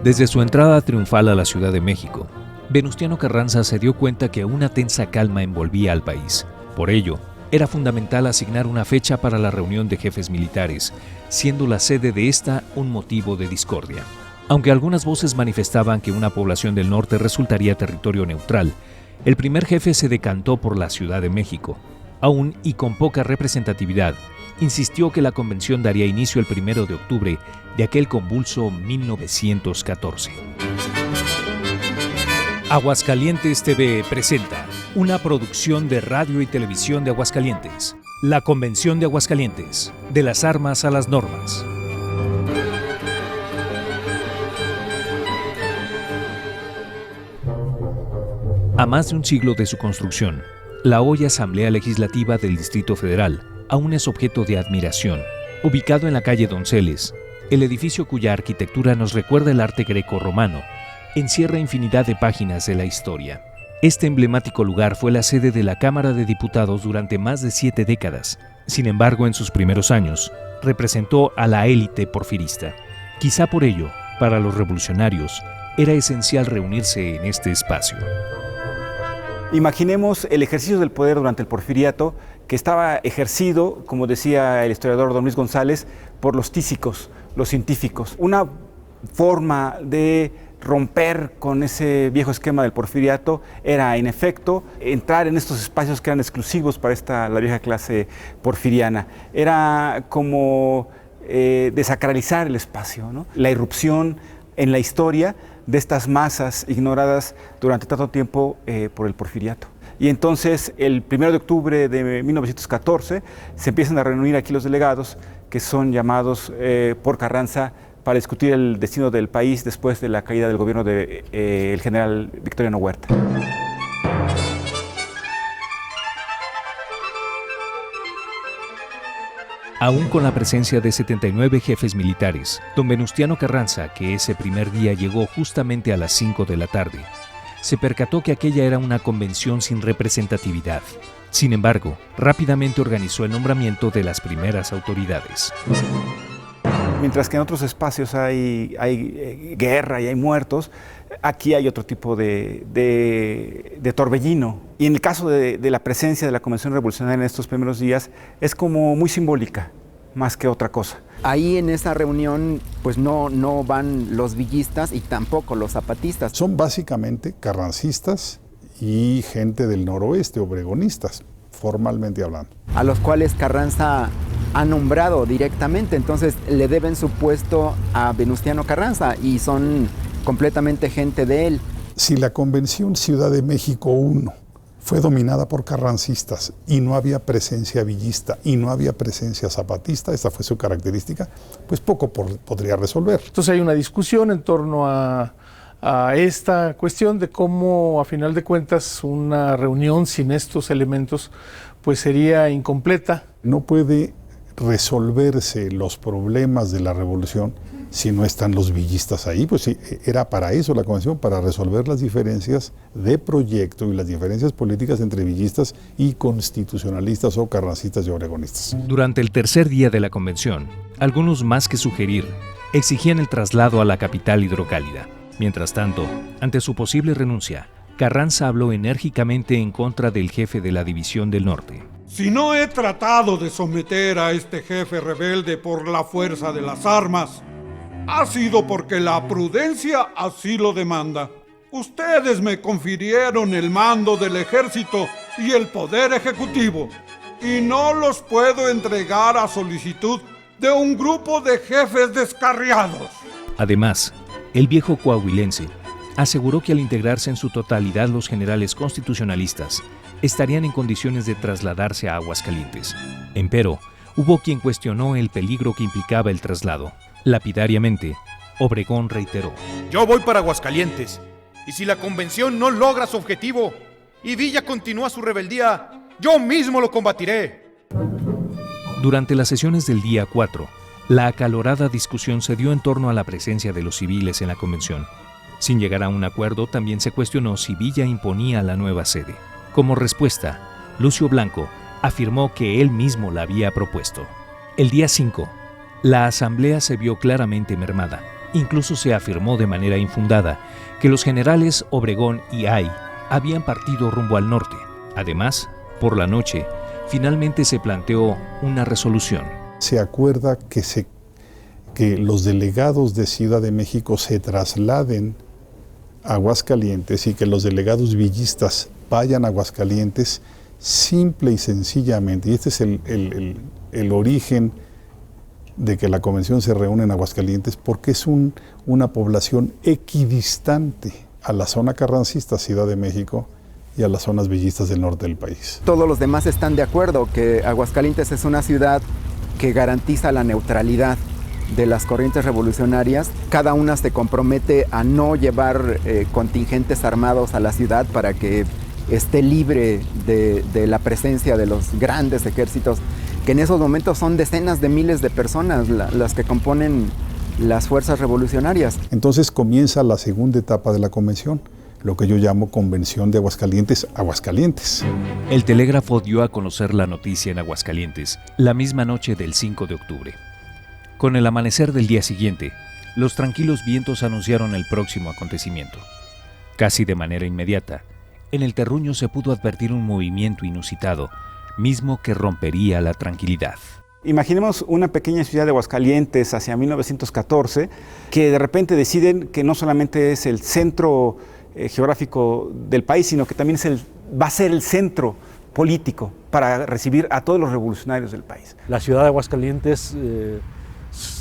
Desde su entrada triunfal a la Ciudad de México, Venustiano Carranza se dio cuenta que una tensa calma envolvía al país. Por ello, era fundamental asignar una fecha para la reunión de jefes militares, siendo la sede de esta un motivo de discordia. Aunque algunas voces manifestaban que una población del norte resultaría territorio neutral, el primer jefe se decantó por la Ciudad de México. Aún y con poca representatividad, insistió que la convención daría inicio el 1 de octubre de aquel convulso 1914. Aguascalientes TV presenta una producción de Radio y Televisión de Aguascalientes. La Convención de Aguascalientes, de las armas a las normas. A más de un siglo de su construcción, la hoy Asamblea Legislativa del Distrito Federal aún es objeto de admiración. Ubicado en la calle Donceles, el edificio cuya arquitectura nos recuerda el arte greco-romano, encierra infinidad de páginas de la historia. Este emblemático lugar fue la sede de la Cámara de Diputados durante más de 7 décadas. Sin embargo, en sus primeros años, representó a la élite porfirista. Quizá por ello, para los revolucionarios, era esencial reunirse en este espacio. Imaginemos el ejercicio del poder durante el porfiriato, que estaba ejercido, como decía el historiador don Luis González, por los tísicos, los científicos. Una forma de romper con ese viejo esquema del porfiriato era, en efecto, entrar en estos espacios que eran exclusivos para la vieja clase porfiriana. Era como desacralizar el espacio, ¿no? La irrupción en la historia de estas masas ignoradas durante tanto tiempo por el porfiriato. Y entonces, el 1 de octubre de 1914, se empiezan a reunir aquí los delegados, que son llamados por Carranza para discutir el destino del país después de la caída del gobierno del general Victoriano Huerta. Aún con la presencia de 79 jefes militares, don Venustiano Carranza, que ese primer día llegó justamente a las 5 de la tarde, se percató que aquella era una convención sin representatividad. Sin embargo, rápidamente organizó el nombramiento de las primeras autoridades. Mientras que en otros espacios hay guerra y hay muertos, aquí hay otro tipo de torbellino. Y en el caso de la presencia de la Convención Revolucionaria en estos primeros días, es como muy simbólica, más que otra cosa. Ahí en esa reunión pues no van los villistas y tampoco los zapatistas. Son básicamente carrancistas y gente del noroeste, obregonistas, formalmente hablando. A los cuales Carranza ha nombrado directamente, entonces le deben su puesto a Venustiano Carranza y son completamente gente de él. Si la Convención Ciudad de México I fue dominada por carrancistas y no había presencia villista y no había presencia zapatista, esta fue su característica, pues poco podría resolver. Entonces hay una discusión en torno a esta cuestión de cómo, a final de cuentas, una reunión sin estos elementos pues sería incompleta. No puede resolverse los problemas de la revolución si no están los villistas ahí, pues sí, era para eso la convención, para resolver las diferencias de proyecto y las diferencias políticas entre villistas y constitucionalistas o carrancistas y obregonistas. Durante el tercer día de la convención, algunos más que sugerir, exigían el traslado a la capital hidrocálida. Mientras tanto, ante su posible renuncia, Carranza habló enérgicamente en contra del jefe de la División del Norte. Si no he tratado de someter a este jefe rebelde por la fuerza de las armas, ha sido porque la prudencia así lo demanda. Ustedes me confirieron el mando del ejército y el poder ejecutivo, y no los puedo entregar a solicitud de un grupo de jefes descarriados. Además, el viejo coahuilense aseguró que al integrarse en su totalidad los generales constitucionalistas, estarían en condiciones de trasladarse a Aguascalientes. Empero, hubo quien cuestionó el peligro que implicaba el traslado. Lapidariamente, Obregón reiteró: yo voy para Aguascalientes, y si la convención no logra su objetivo y Villa continúa su rebeldía, yo mismo lo combatiré. Durante las sesiones del día 4, la acalorada discusión se dio en torno a la presencia de los civiles en la convención. Sin llegar a un acuerdo, también se cuestionó si Villa imponía la nueva sede. Como respuesta, Lucio Blanco afirmó que él mismo la había propuesto. El día 5, la asamblea se vio claramente mermada. Incluso se afirmó de manera infundada que los generales Obregón y Ay habían partido rumbo al norte. Además, por la noche, finalmente se planteó una resolución. Se acuerda que los delegados de Ciudad de México se trasladen a Aguascalientes y que los delegados villistas vayan a Aguascalientes simple y sencillamente. Y este es el origen de que la convención se reúne en Aguascalientes, porque es una población equidistante a la zona carrancista, Ciudad de México, y a las zonas villistas del norte del país. Todos los demás están de acuerdo que Aguascalientes es una ciudad que garantiza la neutralidad de las corrientes revolucionarias. Cada una se compromete a no llevar contingentes armados a la ciudad para que esté libre de la presencia de los grandes ejércitos, que en esos momentos son decenas de miles de personas las que componen las fuerzas revolucionarias. Entonces comienza la segunda etapa de la convención, lo que yo llamo Convención de Aguascalientes, Aguascalientes. El telégrafo dio a conocer la noticia en Aguascalientes la misma noche del 5 de octubre. Con el amanecer del día siguiente, los tranquilos vientos anunciaron el próximo acontecimiento. Casi de manera inmediata, en el terruño se pudo advertir un movimiento inusitado, mismo que rompería la tranquilidad. Imaginemos una pequeña ciudad de Aguascalientes hacia 1914, que de repente deciden que no solamente es el centro geográfico del país, sino que también va a ser el centro político para recibir a todos los revolucionarios del país. La ciudad de Aguascalientes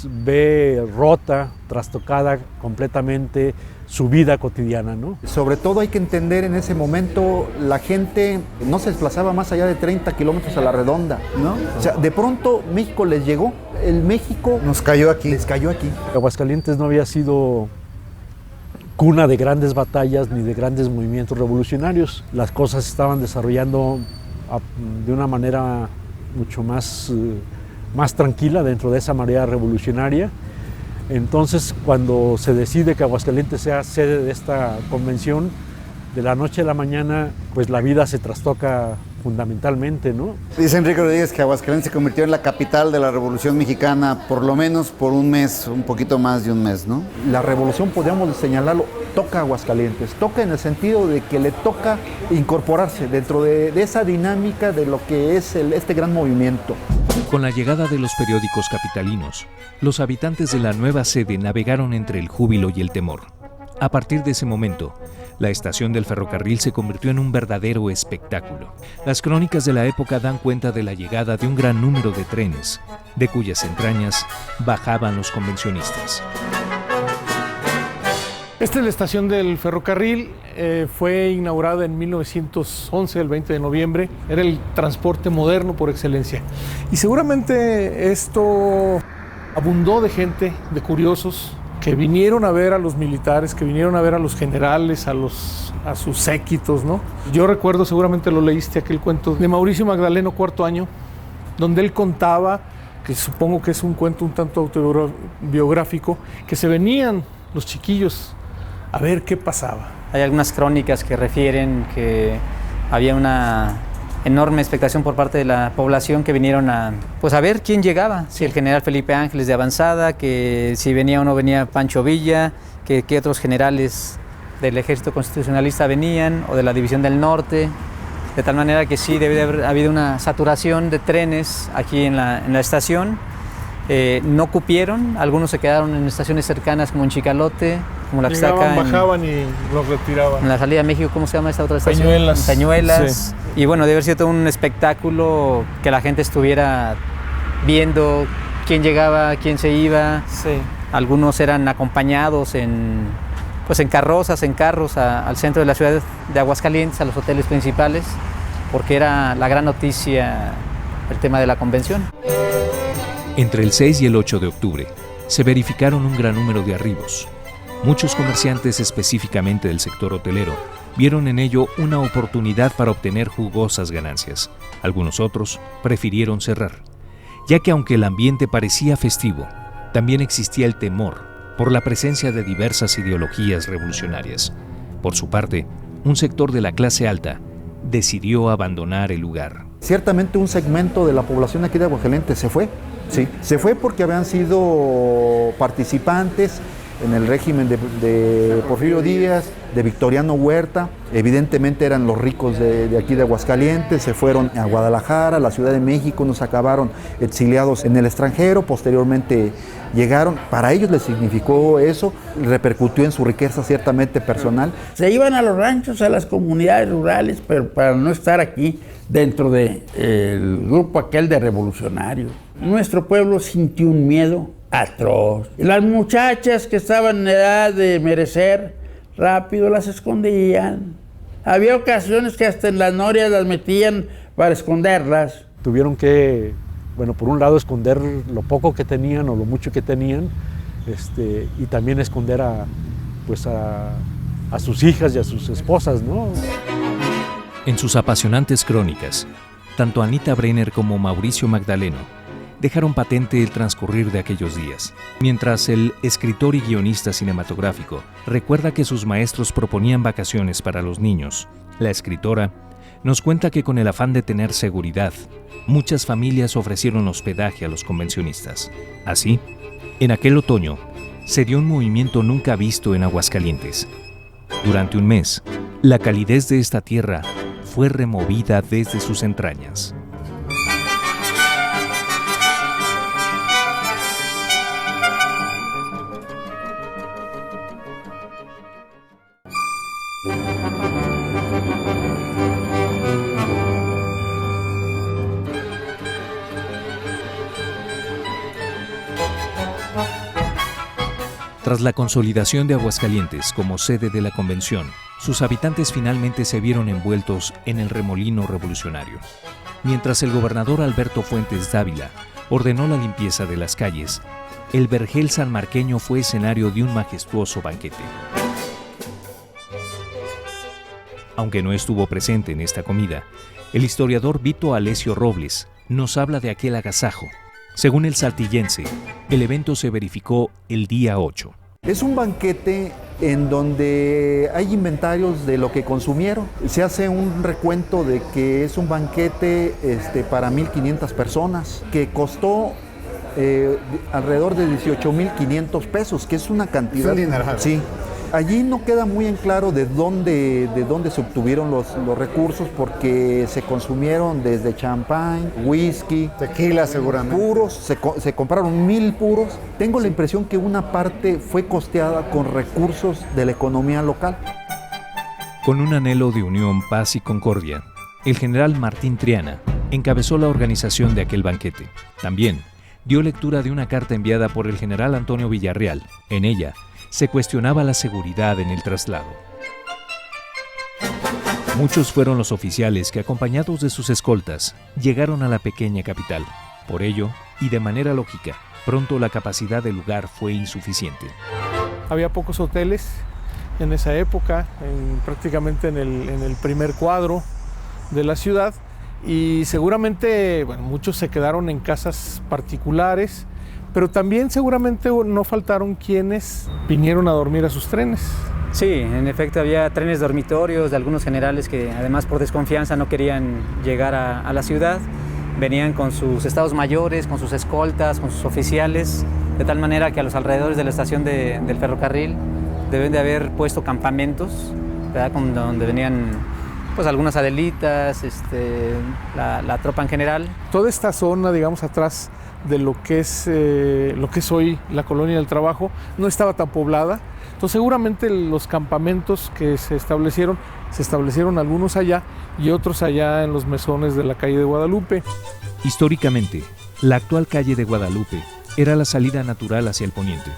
ve rota, trastocada completamente su vida cotidiana, ¿no? Sobre todo hay que entender en ese momento, la gente no se desplazaba más allá de 30 kilómetros a la redonda, ¿no? O sea, de pronto México les llegó, el México nos cayó aquí. Les cayó aquí. Aguascalientes no había sido cuna de grandes batallas ni de grandes movimientos revolucionarios. Las cosas se estaban desarrollando de una manera mucho más tranquila dentro de esa marea revolucionaria. Entonces, cuando se decide que Aguascalientes sea sede de esta convención, de la noche a la mañana, pues la vida se trastoca fundamentalmente, ¿no? Dice Enrique Rodríguez que Aguascalientes se convirtió en la capital de la Revolución Mexicana, por lo menos por un mes, un poquito más de un mes, ¿no? La revolución, podríamos señalarlo, toca a Aguascalientes, toca en el sentido de que le toca incorporarse dentro de esa dinámica de lo que es este gran movimiento. Con la llegada de los periódicos capitalinos, los habitantes de la nueva sede navegaron entre el júbilo y el temor. A partir de ese momento, la estación del ferrocarril se convirtió en un verdadero espectáculo. Las crónicas de la época dan cuenta de la llegada de un gran número de trenes, de cuyas entrañas bajaban los convencionistas. Esta es la estación del ferrocarril, fue inaugurada en 1911, el 20 de noviembre. Era el transporte moderno por excelencia. Y seguramente esto abundó de gente, de curiosos, que vinieron a ver a los militares, que vinieron a ver a los generales, a sus séquitos, ¿no? Yo recuerdo, seguramente lo leíste, aquel cuento de Mauricio Magdaleno, Cuarto Año, donde él contaba, que supongo que es un cuento un tanto autobiográfico, que se venían los chiquillos a ver qué pasaba. Hay algunas crónicas que refieren que había una enorme expectación por parte de la población que vinieron a ver quién llegaba, si el general Felipe Ángeles de avanzada, que si venía o no venía Pancho Villa, que otros generales del ejército constitucionalista venían o de la División del Norte, de tal manera que sí debe de haber habido una saturación de trenes aquí en la estación. No cupieron, algunos se quedaron en estaciones cercanas como en Chicalote, como la que está acá. Bajaban y los retiraban. En la salida de México, ¿cómo se llama esta otra estación? Peñuelas. Peñuelas. Sí. Y bueno, debe haber sido todo un espectáculo que la gente estuviera viendo quién llegaba, quién se iba. Sí. Algunos eran acompañados en carrozas, en carros al centro de la ciudad de Aguascalientes, a los hoteles principales, porque era la gran noticia el tema de la convención. Entre el 6 y el 8 de octubre, se verificaron un gran número de arribos. Muchos comerciantes, específicamente del sector hotelero, vieron en ello una oportunidad para obtener jugosas ganancias. Algunos otros prefirieron cerrar, ya que aunque el ambiente parecía festivo, también existía el temor por la presencia de diversas ideologías revolucionarias. Por su parte, un sector de la clase alta decidió abandonar el lugar. Ciertamente un segmento de la población aquí de Aguascalientes se fue. Sí, se fue porque habían sido participantes en el régimen de Porfirio Díaz, de Victoriano Huerta. Evidentemente eran los ricos de aquí de Aguascalientes, se fueron a Guadalajara, a la Ciudad de México, nos acabaron exiliados en el extranjero, posteriormente llegaron. Para ellos les significó eso, repercutió en su riqueza ciertamente personal. Se iban a los ranchos, a las comunidades rurales, pero para no estar aquí dentro del grupo aquel de revolucionarios. Nuestro pueblo sintió un miedo atroz. Las muchachas que estaban en edad de merecer, rápido las escondían. Había ocasiones que hasta en las norias las metían para esconderlas. Tuvieron que, por un lado esconder lo poco que tenían o lo mucho que tenían, y también esconder a sus hijas y a sus esposas, ¿no? En sus apasionantes crónicas, tanto Anita Brenner como Mauricio Magdaleno dejaron patente el transcurrir de aquellos días, mientras el escritor y guionista cinematográfico recuerda que sus maestros proponían vacaciones para los niños. La escritora nos cuenta que con el afán de tener seguridad, muchas familias ofrecieron hospedaje a los convencionistas. Así, en aquel otoño, se dio un movimiento nunca visto en Aguascalientes. Durante un mes, la calidez de esta tierra fue removida desde sus entrañas. Tras la consolidación de Aguascalientes como sede de la convención, sus habitantes finalmente se vieron envueltos en el remolino revolucionario. Mientras el gobernador Alberto Fuentes Dávila ordenó la limpieza de las calles, el vergel sanmarqueño fue escenario de un majestuoso banquete. Aunque no estuvo presente en esta comida, el historiador Vito Alessio Robles nos habla de aquel agasajo. Según el Saltillense, el evento se verificó el día 8. Es un banquete en donde hay inventarios de lo que consumieron. Se hace un recuento de que es un banquete para 1,500 personas, que costó alrededor de 18,500 pesos, que es una cantidad. Es un dineral. Sí. Allí no queda muy en claro de dónde se obtuvieron los recursos, porque se consumieron desde champán, whisky, tequila seguramente, puros, se compraron 1,000 puros. Tengo la impresión que una parte fue costeada con recursos de la economía local. Con un anhelo de unión, paz y concordia, el general Martín Triana encabezó la organización de aquel banquete. También dio lectura de una carta enviada por el general Antonio Villarreal. En ella, se cuestionaba la seguridad en el traslado. Muchos fueron los oficiales que, acompañados de sus escoltas, llegaron a la pequeña capital. Por ello, y de manera lógica, pronto la capacidad del lugar fue insuficiente. Había pocos hoteles en esa época, prácticamente en el primer cuadro de la ciudad, y seguramente muchos se quedaron en casas particulares, pero también seguramente no faltaron quienes vinieron a dormir a sus trenes. Sí, en efecto había trenes dormitorios de algunos generales que además por desconfianza no querían llegar a la ciudad. Venían con sus estados mayores, con sus escoltas, con sus oficiales, de tal manera que a los alrededores de la estación del ferrocarril deben de haber puesto campamentos, ¿verdad? Donde venían algunas adelitas, la tropa en general. Toda esta zona, digamos, atrás de lo que es hoy la Colonia del Trabajo, no estaba tan poblada. Entonces seguramente los campamentos que se establecieron algunos allá y otros allá en los mesones de la calle de Guadalupe. Históricamente, la actual calle de Guadalupe era la salida natural hacia el poniente.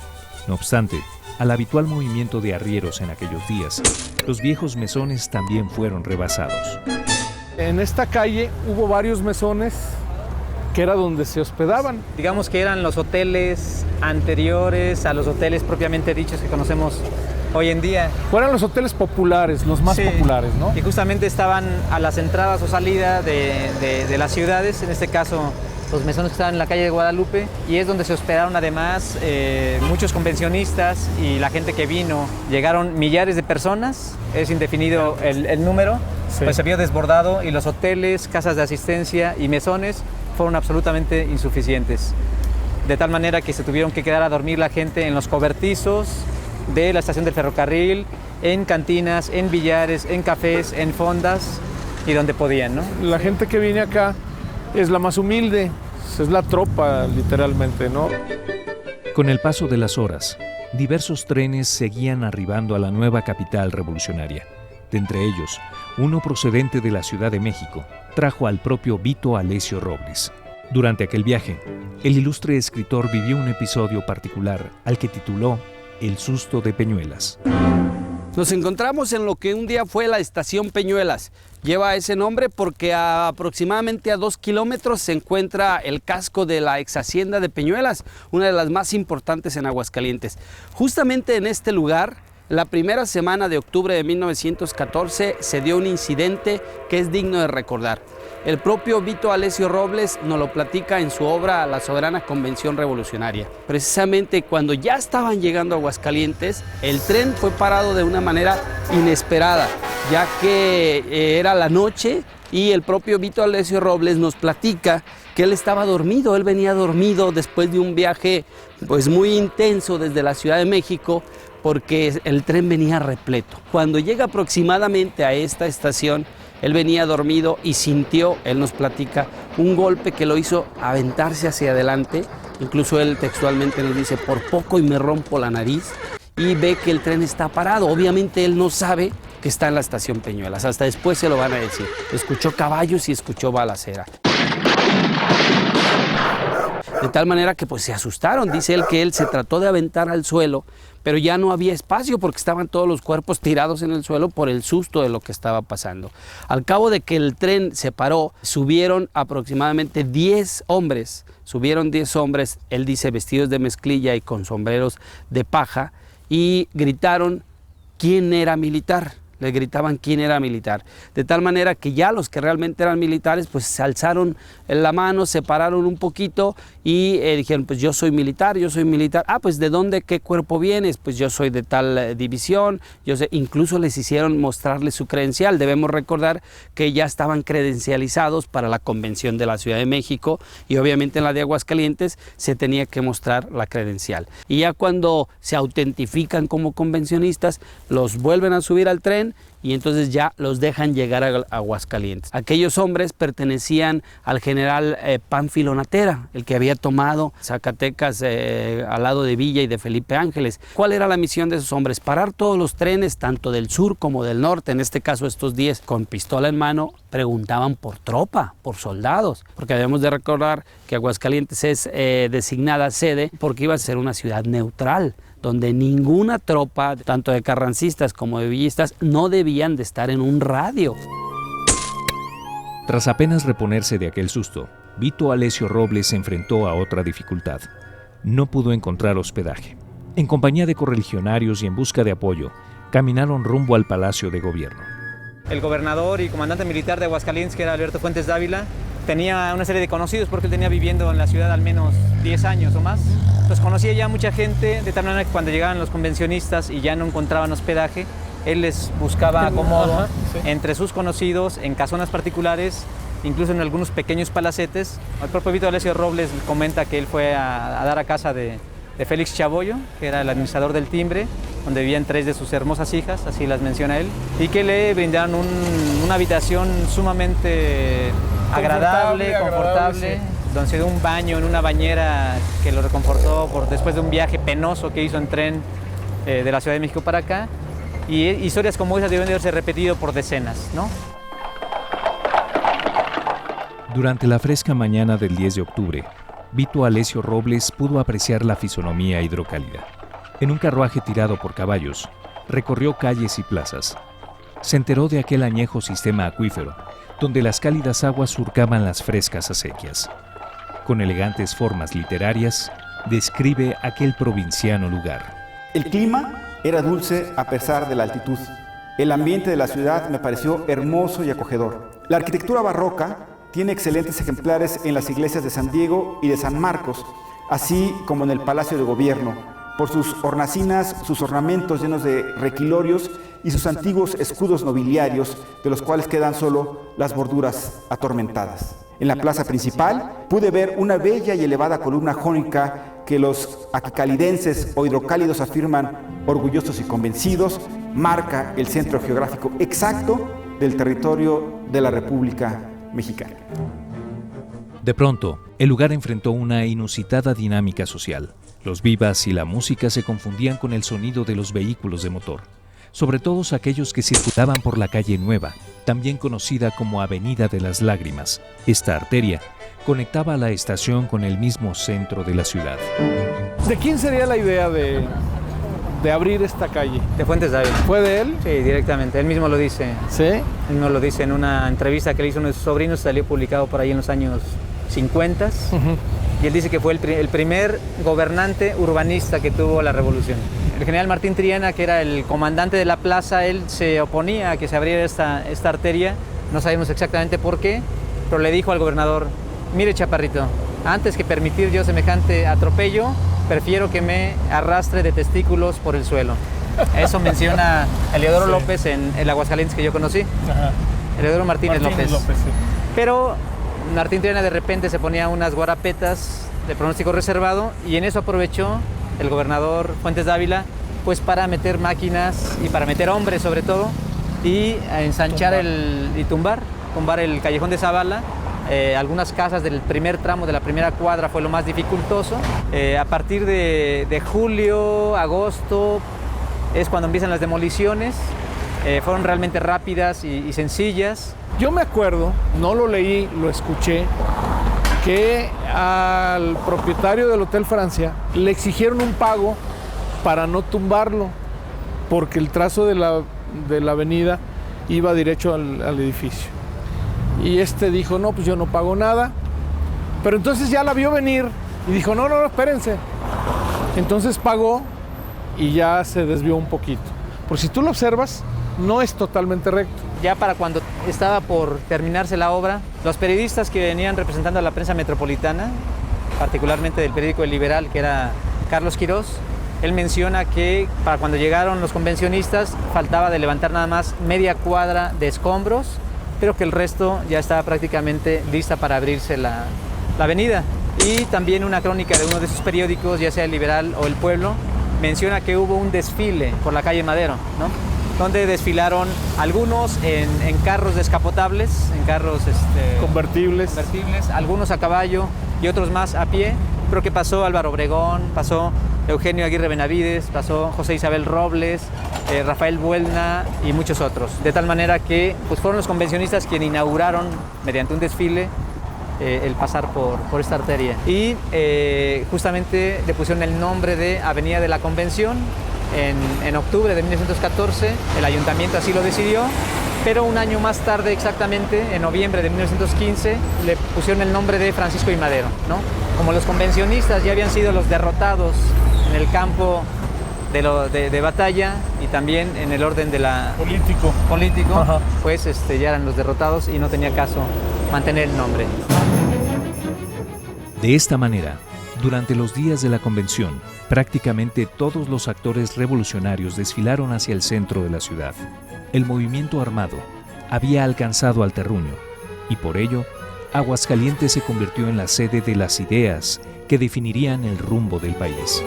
No obstante, al habitual movimiento de arrieros en aquellos días, los viejos mesones también fueron rebasados. En esta calle hubo varios mesones que era donde se hospedaban. Digamos que eran los hoteles anteriores a los hoteles propiamente dichos que conocemos hoy en día. Fueron los hoteles populares, los más populares, ¿no? Y justamente estaban a las entradas o salida de las ciudades, en este caso los mesones que estaban en la calle de Guadalupe, y es donde se hospedaron además muchos convencionistas y la gente que vino. Llegaron millares de personas, es indefinido el número, pues se vio desbordado, y los hoteles, casas de asistencia y mesones fueron absolutamente insuficientes. De tal manera que se tuvieron que quedar a dormir la gente en los cobertizos, de la estación del ferrocarril, en cantinas, en billares, en cafés, en fondas y donde podían, ¿no? La gente que viene acá es la más humilde, es la tropa literalmente, ¿no? Con el paso de las horas, diversos trenes seguían arribando a la nueva capital revolucionaria. De entre ellos, uno procedente de la Ciudad de México trajo al propio Vito Alessio Robles. Durante aquel viaje, el ilustre escritor vivió un episodio particular al que tituló El susto de Peñuelas. Nos encontramos en lo que un día fue la estación Peñuelas. Lleva ese nombre porque aproximadamente a 2 kilómetros se encuentra el casco de la ex hacienda de Peñuelas, una de las más importantes en Aguascalientes. Justamente en este lugar, la primera semana de octubre de 1914 se dio un incidente que es digno de recordar. El propio Vito Alessio Robles nos lo platica en su obra La Soberana Convención Revolucionaria. Precisamente cuando ya estaban llegando a Aguascalientes, el tren fue parado de una manera inesperada, ya que era la noche y el propio Vito Alessio Robles nos platica que él estaba dormido, él venía dormido después de un viaje pues muy intenso desde la Ciudad de México, porque el tren venía repleto. Cuando llega aproximadamente a esta estación, él venía dormido y sintió, él nos platica, un golpe que lo hizo aventarse hacia adelante. Incluso él textualmente nos dice, por poco y me rompo la nariz, y ve que el tren está parado. Obviamente él no sabe que está en la estación Peñuelas, hasta después se lo van a decir. Escuchó caballos y escuchó balacera. De tal manera que pues se asustaron. Dice él que él se trató de aventar al suelo, pero ya no había espacio porque estaban todos los cuerpos tirados en el suelo por el susto de lo que estaba pasando. Al cabo de que el tren se paró, subieron aproximadamente 10 hombres. Subieron 10 hombres, él dice, vestidos de mezclilla y con sombreros de paja, y gritaron quién era militar. Le gritaban quién era militar, de tal manera que ya los que realmente eran militares pues se alzaron la mano, se pararon un poquito y dijeron, pues yo soy militar, yo soy militar. Ah, pues ¿de dónde, qué cuerpo vienes? Pues yo soy de tal división, yo sé. Incluso les hicieron mostrarles su credencial. Debemos recordar que ya estaban credencializados para la Convención de la Ciudad de México y obviamente en la de Aguascalientes se tenía que mostrar la credencial. Y ya cuando se autentifican como convencionistas, los vuelven a subir al tren y entonces ya los dejan llegar a Aguascalientes. Aquellos hombres pertenecían al general Pánfilo Natera, el que había tomado Zacatecas al lado de Villa y de Felipe Ángeles. ¿Cuál era la misión de esos hombres? Parar todos los trenes, tanto del sur como del norte. En este caso estos 10 con pistola en mano preguntaban por tropa, por soldados, porque debemos de recordar que Aguascalientes es designada sede porque iba a ser una ciudad neutral, donde ninguna tropa, tanto de carrancistas como de villistas, no debían de estar en un radio. Tras apenas reponerse de aquel susto, Vito Alessio Robles se enfrentó a otra dificultad. No pudo encontrar hospedaje. En compañía de correligionarios y en busca de apoyo, caminaron rumbo al Palacio de Gobierno. El gobernador y comandante militar de Aguascalientes, que era Alberto Fuentes Dávila, tenía una serie de conocidos porque él tenía viviendo en la ciudad al menos 10 años o más. Entonces conocía ya mucha gente, de tal manera que cuando llegaban los convencionistas y ya no encontraban hospedaje, él les buscaba acomodo entre sus conocidos, en casonas particulares, incluso en algunos pequeños palacetes. El propio Vito Alessio Robles comenta que él fue a dar a casa de Félix Chaboyo, que era el administrador del timbre, donde vivían 3 de sus hermosas hijas, así las menciona él, y que le brindaron una habitación sumamente agradable, confortable, sí, donde se dio un baño en una bañera que lo reconfortó después de un viaje penoso que hizo en tren de la Ciudad de México para acá. Y historias como esas deben de haberse repetido por decenas, ¿no? Durante la fresca mañana del 10 de octubre, Vito Alessio Robles pudo apreciar la fisonomía hidrocálida. En un carruaje tirado por caballos, recorrió calles y plazas. Se enteró de aquel añejo sistema acuífero, donde las cálidas aguas surcaban las frescas acequias. Con elegantes formas literarias, describe aquel provinciano lugar. El clima era dulce a pesar de la altitud. El ambiente de la ciudad me pareció hermoso y acogedor. La arquitectura barroca tiene excelentes ejemplares en las iglesias de San Diego y de San Marcos, así como en el Palacio de Gobierno, por sus hornacinas, sus ornamentos llenos de requilorios y sus antiguos escudos nobiliarios, de los cuales quedan solo las borduras atormentadas. En la plaza principal pude ver una bella y elevada columna jónica que los aquicalidenses o hidrocálidos afirman orgullosos y convencidos, marca el centro geográfico exacto del territorio de la República Mexicana. De pronto, el lugar enfrentó una inusitada dinámica social. Los vivas y la música se confundían con el sonido de los vehículos de motor, sobre todo aquellos que circulaban por la calle Nueva, también conocida como Avenida de las Lágrimas. Esta arteria conectaba la estación con el mismo centro de la ciudad. ¿De quién sería la idea de abrir esta calle? De Fuentes Dávila. ¿Fue de él? Sí, directamente. Él mismo lo dice. ¿Sí? Él mismo lo dice en una entrevista que le hizo uno de sus sobrinos, salió publicado por ahí en los años 50. Y él dice que fue el primer gobernante urbanista que tuvo la revolución. El general Martín Triana, que era el comandante de la plaza, él se oponía a que se abriera esta arteria. No sabemos exactamente por qué, pero le dijo al gobernador: mire, chaparrito, antes que permitir yo semejante atropello, prefiero que me arrastre de testículos por el suelo. Eso menciona Eleodoro López en el Aguascalientes que yo conocí. Ajá. Eleodoro Martínez López. Sí. Pero Martín Triana de repente se ponía unas guarapetas de pronóstico reservado y en eso aprovechó el gobernador Fuentes Dávila pues para meter máquinas y para meter hombres sobre todo y a ensanchar tumbar el callejón de Zavala. Algunas casas del primer tramo de la primera cuadra fue lo más dificultoso. A partir de julio, agosto es cuando empiezan las demoliciones. Fueron realmente rápidas y sencillas. Yo me acuerdo, no lo leí, lo escuché, que al propietario del Hotel Francia le exigieron un pago para no tumbarlo, porque el trazo de la avenida iba derecho al edificio. Y dijo, no, pues yo no pago nada. Pero entonces ya la vio venir y dijo, no, espérense. Entonces pagó y ya se desvió un poquito. Por si tú lo observas, no es totalmente recto. Ya para cuando estaba por terminarse la obra, los periodistas que venían representando a la prensa metropolitana, particularmente del periódico El Liberal, que era Carlos Quirós, él menciona que para cuando llegaron los convencionistas faltaba de levantar nada más media cuadra de escombros, pero que el resto ya estaba prácticamente lista para abrirse la avenida. Y también una crónica de uno de sus periódicos, ya sea El Liberal o El Pueblo, menciona que hubo un desfile por la calle Madero, ¿no? Donde desfilaron algunos en carros descapotables, en carros convertibles, algunos a caballo y otros más a pie, pero que pasó Álvaro Obregón, pasó Eugenio Aguirre Benavides, pasó José Isabel Robles, Rafael Buelna y muchos otros. De tal manera que pues, fueron los convencionistas quienes inauguraron mediante un desfile el pasar por esta arteria. Y justamente le pusieron el nombre de Avenida de la Convención. En octubre de 1914 el ayuntamiento así lo decidió, pero un año más tarde, exactamente en noviembre de 1915, le pusieron el nombre de Francisco I. Madero, ¿no? Como los convencionistas ya habían sido los derrotados en el campo de batalla y también en el orden de la político, pues ya eran los derrotados y no tenía caso mantener el nombre. De esta manera, durante los días de la convención, prácticamente todos los actores revolucionarios desfilaron hacia el centro de la ciudad. El movimiento armado había alcanzado al terruño y por ello, Aguascalientes se convirtió en la sede de las ideas que definirían el rumbo del país.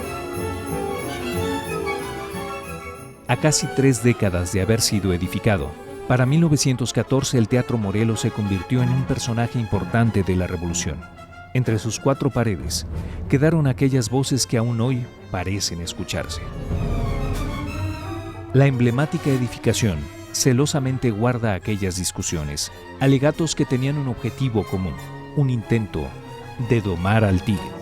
A casi 3 décadas de haber sido edificado, para 1914 el Teatro Morelos se convirtió en un personaje importante de la revolución. Entre sus 4 paredes quedaron aquellas voces que aún hoy parecen escucharse. La emblemática edificación celosamente guarda aquellas discusiones, alegatos que tenían un objetivo común, un intento de domar al tigre.